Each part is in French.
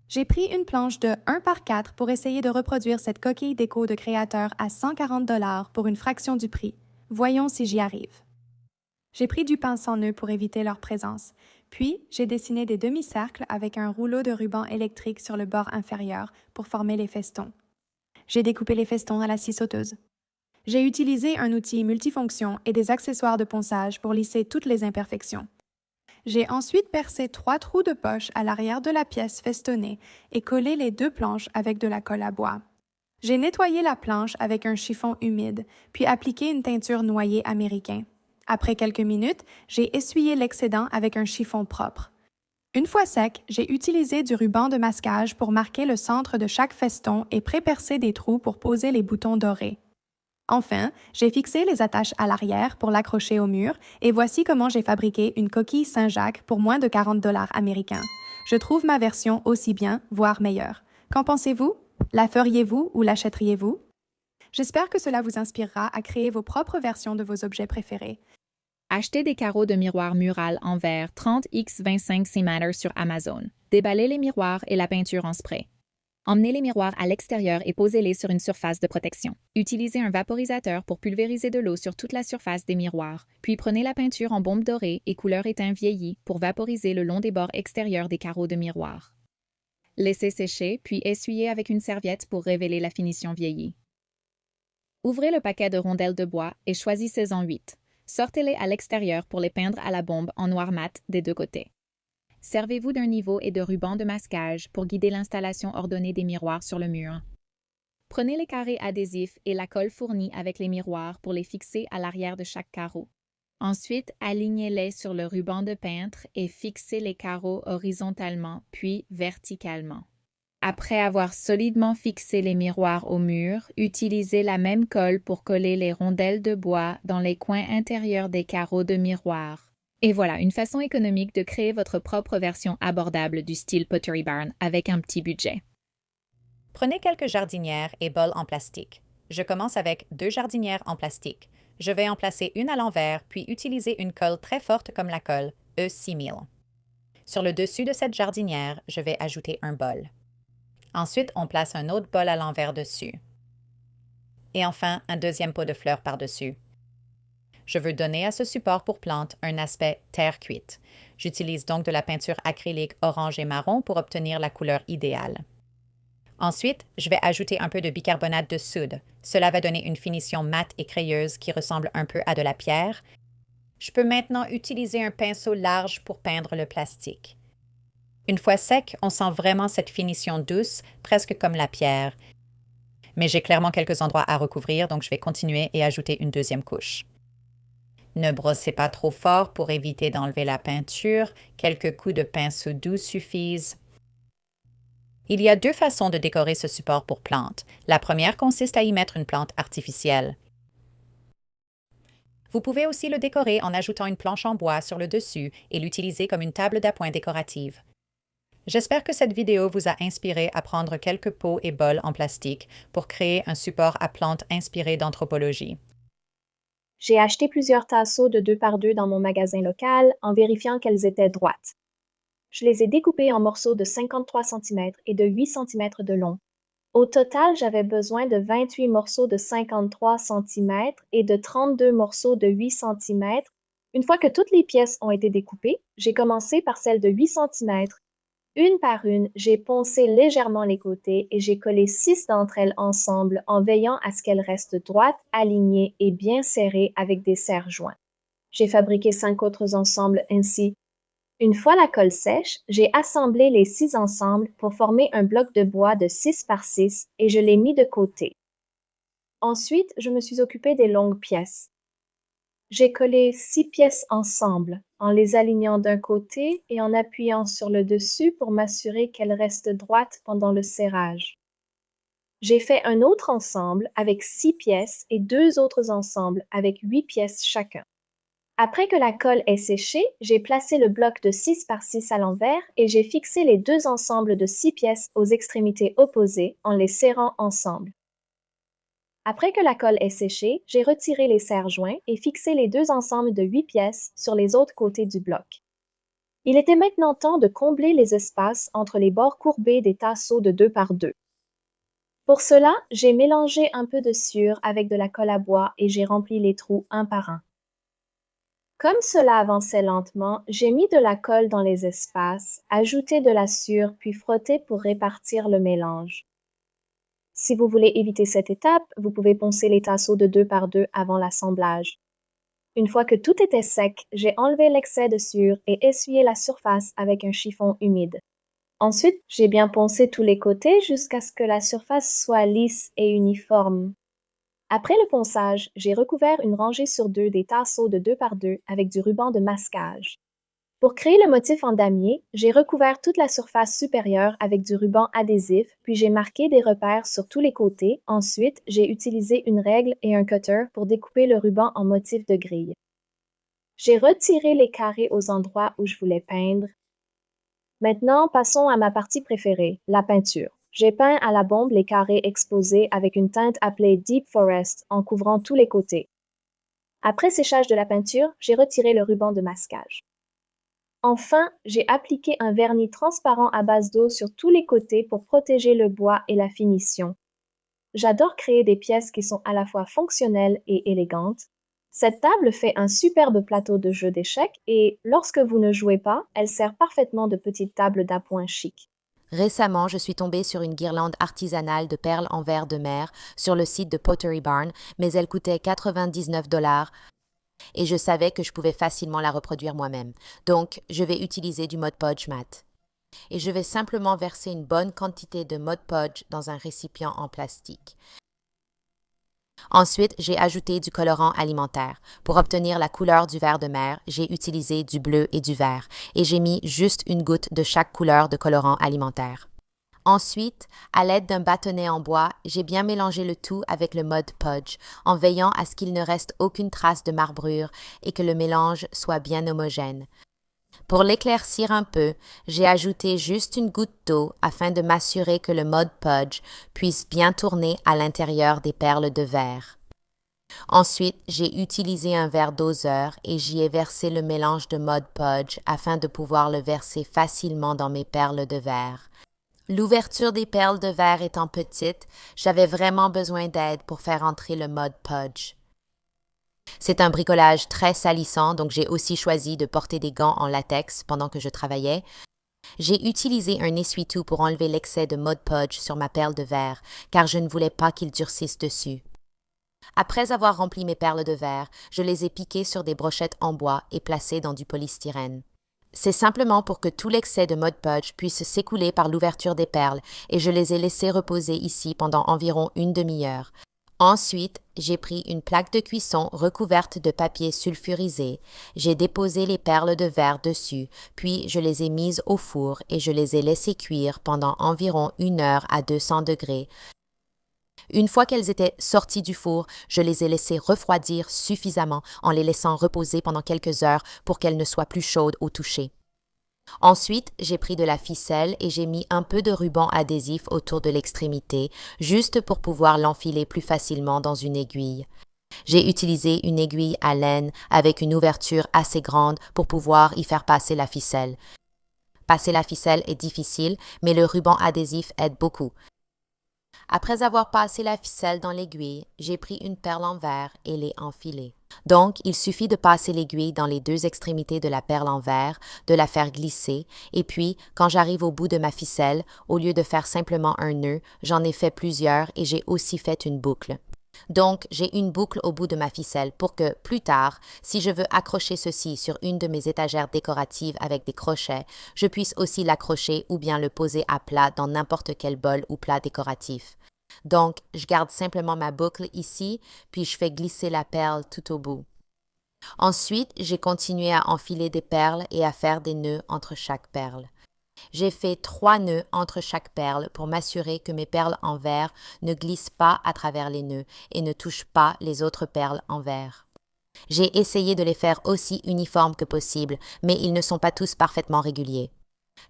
J'ai pris une planche de 1 par 4 pour essayer de reproduire cette coquille déco de créateur à 140 $ pour une fraction du prix. Voyons si j'y arrive. J'ai pris du pince sans nœud pour éviter leur présence. Puis, j'ai dessiné des demi-cercles avec un rouleau de ruban électrique sur le bord inférieur pour former les festons. J'ai découpé les festons à la scie sauteuse. J'ai utilisé un outil multifonction et des accessoires de ponçage pour lisser toutes les imperfections. J'ai ensuite percé 3 trous de poche à l'arrière de la pièce festonnée et collé les 2 planches avec de la colle à bois. J'ai nettoyé la planche avec un chiffon humide, puis appliqué une teinture noyer américain. Après quelques minutes, j'ai essuyé l'excédent avec un chiffon propre. Une fois sec, j'ai utilisé du ruban de masquage pour marquer le centre de chaque feston et pré-percer des trous pour poser les boutons dorés. Enfin, j'ai fixé les attaches à l'arrière pour l'accrocher au mur et voici comment j'ai fabriqué une coquille Saint-Jacques pour moins de 40 $ américains. Je trouve ma version aussi bien, voire meilleure. Qu'en pensez-vous? La feriez-vous ou l'achèteriez-vous? J'espère que cela vous inspirera à créer vos propres versions de vos objets préférés. Achetez des carreaux de miroir mural en verre 30x25 cm sur Amazon. Déballez les miroirs et la peinture en spray. Emmenez les miroirs à l'extérieur et posez-les sur une surface de protection. Utilisez un vaporisateur pour pulvériser de l'eau sur toute la surface des miroirs, puis prenez la peinture en baume doré et couleur étain vieilli pour vaporiser le long des bords extérieurs des carreaux de miroir. Laissez sécher, puis essuyez avec une serviette pour révéler la finition vieillie. Ouvrez le paquet de rondelles de bois et choisissez-en 8. Sortez-les à l'extérieur pour les peindre à la bombe en noir mat des deux côtés. Servez-vous d'un niveau et de ruban de masquage pour guider l'installation ordonnée des miroirs sur le mur. Prenez les carrés adhésifs et la colle fournie avec les miroirs pour les fixer à l'arrière de chaque carreau. Ensuite, alignez-les sur le ruban de peintre et fixez les carreaux horizontalement puis verticalement. Après avoir solidement fixé les miroirs au mur, utilisez la même colle pour coller les rondelles de bois dans les coins intérieurs des carreaux de miroir. Et voilà, une façon économique de créer votre propre version abordable du style Pottery Barn avec un petit budget. Prenez quelques jardinières et bols en plastique. Je commence avec 2 jardinières en plastique. Je vais en placer une à l'envers, puis utiliser une colle très forte comme la colle E6000. Sur le dessus de cette jardinière, je vais ajouter un bol. Ensuite, on place un autre bol à l'envers dessus. Et enfin, un deuxième pot de fleurs par-dessus. Je veux donner à ce support pour plantes un aspect terre cuite. J'utilise donc de la peinture acrylique orange et marron pour obtenir la couleur idéale. Ensuite, je vais ajouter un peu de bicarbonate de soude. Cela va donner une finition mate et crayeuse qui ressemble un peu à de la pierre. Je peux maintenant utiliser un pinceau large pour peindre le plastique. Une fois sec, on sent vraiment cette finition douce, presque comme la pierre. Mais j'ai clairement quelques endroits à recouvrir, donc je vais continuer et ajouter une deuxième couche. Ne brossez pas trop fort pour éviter d'enlever la peinture. Quelques coups de pinceau doux suffisent. Il y a 2 façons de décorer ce support pour plantes. La première consiste à y mettre une plante artificielle. Vous pouvez aussi le décorer en ajoutant une planche en bois sur le dessus et l'utiliser comme une table d'appoint décorative. J'espère que cette vidéo vous a inspiré à prendre quelques pots et bols en plastique pour créer un support à plantes inspiré d'anthropologie. J'ai acheté plusieurs tasseaux de 2 par 2 dans mon magasin local en vérifiant qu'elles étaient droites. Je les ai découpés en morceaux de 53 cm et de 8 cm de long. Au total, j'avais besoin de 28 morceaux de 53 cm et de 32 morceaux de 8 cm. Une fois que toutes les pièces ont été découpées, j'ai commencé par celle de 8 cm. Une par une, j'ai poncé légèrement les côtés et j'ai collé 6 d'entre elles ensemble en veillant à ce qu'elles restent droites, alignées et bien serrées avec des serre-joints. J'ai fabriqué 5 autres ensembles ainsi. Une fois la colle sèche, j'ai assemblé les 6 ensemble pour former un bloc de bois de 6 par 6 et je l'ai mis de côté. Ensuite, je me suis occupée des longues pièces. J'ai collé 6 pièces ensemble, en les alignant d'un côté et en appuyant sur le dessus pour m'assurer qu'elles restent droites pendant le serrage. J'ai fait un autre ensemble avec 6 pièces et 2 autres ensembles avec 8 pièces chacun. Après que la colle est séchée, j'ai placé le bloc de 6 par 6 à l'envers et j'ai fixé les 2 ensembles de 6 pièces aux extrémités opposées en les serrant ensemble. Après que la colle est séchée, j'ai retiré les serre-joints et fixé les 2 ensembles de 8 pièces sur les autres côtés du bloc. Il était maintenant temps de combler les espaces entre les bords courbés des tasseaux de 2 par 2. Pour cela, j'ai mélangé un peu de sciure avec de la colle à bois et j'ai rempli les trous un par un. Comme cela avançait lentement, j'ai mis de la colle dans les espaces, ajouté de la sciure puis frotté pour répartir le mélange. Si vous voulez éviter cette étape, vous pouvez poncer les tasseaux de 2 par 2 avant l'assemblage. Une fois que tout était sec, j'ai enlevé l'excès de sciure et essuyé la surface avec un chiffon humide. Ensuite, j'ai bien poncé tous les côtés jusqu'à ce que la surface soit lisse et uniforme. Après le ponçage, j'ai recouvert une rangée sur deux des tasseaux de 2 par 2 avec du ruban de masquage. Pour créer le motif en damier, j'ai recouvert toute la surface supérieure avec du ruban adhésif, puis j'ai marqué des repères sur tous les côtés. Ensuite, j'ai utilisé une règle et un cutter pour découper le ruban en motif de grille. J'ai retiré les carrés aux endroits où je voulais peindre. Maintenant, passons à ma partie préférée, la peinture. J'ai peint à la bombe les carrés exposés avec une teinte appelée Deep Forest en couvrant tous les côtés. Après séchage de la peinture, j'ai retiré le ruban de masquage. Enfin, j'ai appliqué un vernis transparent à base d'eau sur tous les côtés pour protéger le bois et la finition. J'adore créer des pièces qui sont à la fois fonctionnelles et élégantes. Cette table fait un superbe plateau de jeu d'échecs et, lorsque vous ne jouez pas, elle sert parfaitement de petite table d'appoint chic. Récemment, je suis tombée sur une guirlande artisanale de perles en verre de mer sur le site de Pottery Barn, mais elle coûtait 99$ et je savais que je pouvais facilement la reproduire moi-même. Donc, je vais utiliser du Mod Podge mat. Et je vais simplement verser une bonne quantité de Mod Podge dans un récipient en plastique. Ensuite, j'ai ajouté du colorant alimentaire. Pour obtenir la couleur du verre de mer, j'ai utilisé du bleu et du vert, et j'ai mis juste une goutte de chaque couleur de colorant alimentaire. Ensuite, à l'aide d'un bâtonnet en bois, j'ai bien mélangé le tout avec le Mod Podge, en veillant à ce qu'il ne reste aucune trace de marbrure et que le mélange soit bien homogène. Pour l'éclaircir un peu, j'ai ajouté juste une goutte d'eau afin de m'assurer que le Mod Podge puisse bien tourner à l'intérieur des perles de verre. Ensuite, j'ai utilisé un verre doseur et j'y ai versé le mélange de Mod Podge afin de pouvoir le verser facilement dans mes perles de verre. L'ouverture des perles de verre étant petite, j'avais vraiment besoin d'aide pour faire entrer le Mod Podge. C'est un bricolage très salissant, donc j'ai aussi choisi de porter des gants en latex pendant que je travaillais. J'ai utilisé un essuie-tout pour enlever l'excès de Mod Podge sur ma perle de verre, car je ne voulais pas qu'il durcisse dessus. Après avoir rempli mes perles de verre, je les ai piquées sur des brochettes en bois et placées dans du polystyrène. C'est simplement pour que tout l'excès de Mod Podge puisse s'écouler par l'ouverture des perles et je les ai laissées reposer ici pendant environ une demi-heure. Ensuite, j'ai pris une plaque de cuisson recouverte de papier sulfurisé, j'ai déposé les perles de verre dessus, puis je les ai mises au four et je les ai laissées cuire pendant environ 1 heure à 200 degrés. Une fois qu'elles étaient sorties du four, je les ai laissées refroidir suffisamment en les laissant reposer pendant quelques heures pour qu'elles ne soient plus chaudes au toucher. Ensuite, j'ai pris de la ficelle et j'ai mis un peu de ruban adhésif autour de l'extrémité, juste pour pouvoir l'enfiler plus facilement dans une aiguille. J'ai utilisé une aiguille à laine avec une ouverture assez grande pour pouvoir y faire passer la ficelle. Passer la ficelle est difficile, mais le ruban adhésif aide beaucoup. Après avoir passé la ficelle dans l'aiguille, j'ai pris une perle en verre et l'ai enfilée. Donc, il suffit de passer l'aiguille dans les 2 extrémités de la perle en verre, de la faire glisser, et puis, quand j'arrive au bout de ma ficelle, au lieu de faire simplement un nœud, j'en ai fait plusieurs et j'ai aussi fait une boucle. Donc, j'ai une boucle au bout de ma ficelle pour que, plus tard, si je veux accrocher ceci sur une de mes étagères décoratives avec des crochets, je puisse aussi l'accrocher ou bien le poser à plat dans n'importe quel bol ou plat décoratif. Donc, je garde simplement ma boucle ici, puis je fais glisser la perle tout au bout. Ensuite, j'ai continué à enfiler des perles et à faire des nœuds entre chaque perle. J'ai fait 3 nœuds entre chaque perle pour m'assurer que mes perles en verre ne glissent pas à travers les nœuds et ne touchent pas les autres perles en verre. J'ai essayé de les faire aussi uniformes que possible, mais ils ne sont pas tous parfaitement réguliers.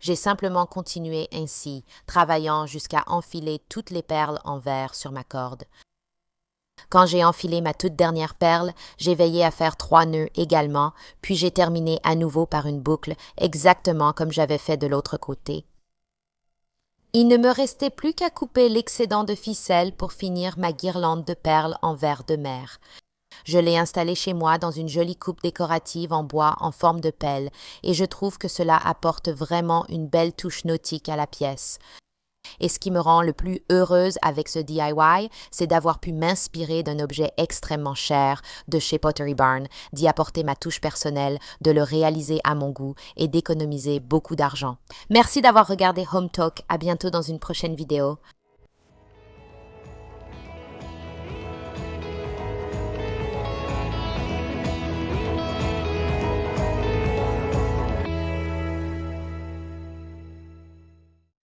J'ai simplement continué ainsi, travaillant jusqu'à enfiler toutes les perles en verre sur ma corde. Quand j'ai enfilé ma toute dernière perle, j'ai veillé à faire 3 nœuds également, puis j'ai terminé à nouveau par une boucle, exactement comme j'avais fait de l'autre côté. Il ne me restait plus qu'à couper l'excédent de ficelle pour finir ma guirlande de perles en verre de mer. Je l'ai installée chez moi dans une jolie coupe décorative en bois en forme de pelle, et je trouve que cela apporte vraiment une belle touche nautique à la pièce. Et ce qui me rend le plus heureuse avec ce DIY, c'est d'avoir pu m'inspirer d'un objet extrêmement cher de chez Pottery Barn, d'y apporter ma touche personnelle, de le réaliser à mon goût et d'économiser beaucoup d'argent. Merci d'avoir regardé Home Talk. À bientôt dans une prochaine vidéo.